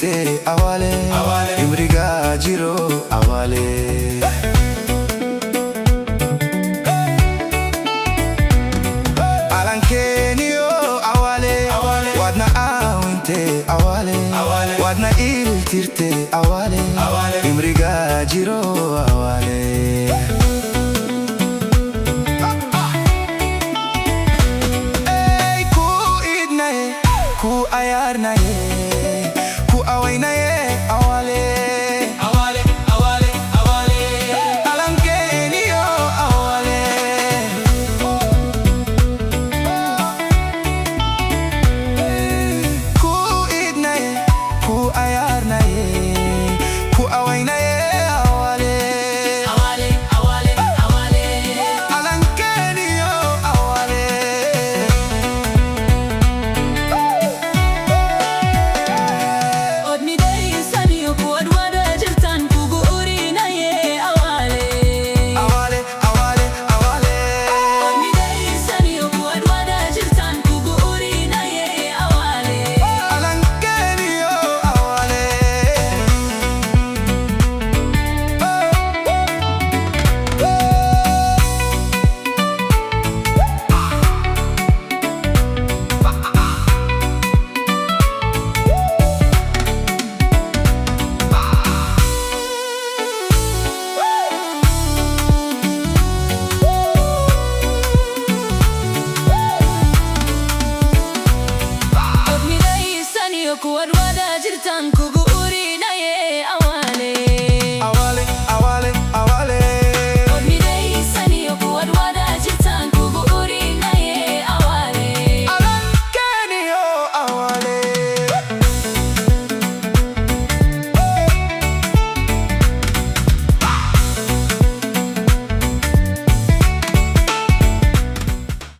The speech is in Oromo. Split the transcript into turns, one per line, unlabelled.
tirte awale imriga jiro awale alankenio awale wadna awinte awale wadna tirte awale imriga jiro awale ku ayarna ye ku awayna ye awale alankenio awale ku idna ye ku ayarna ye ku awayna ye awale alankenio awale kuat wada jirtan kugu urina ye awale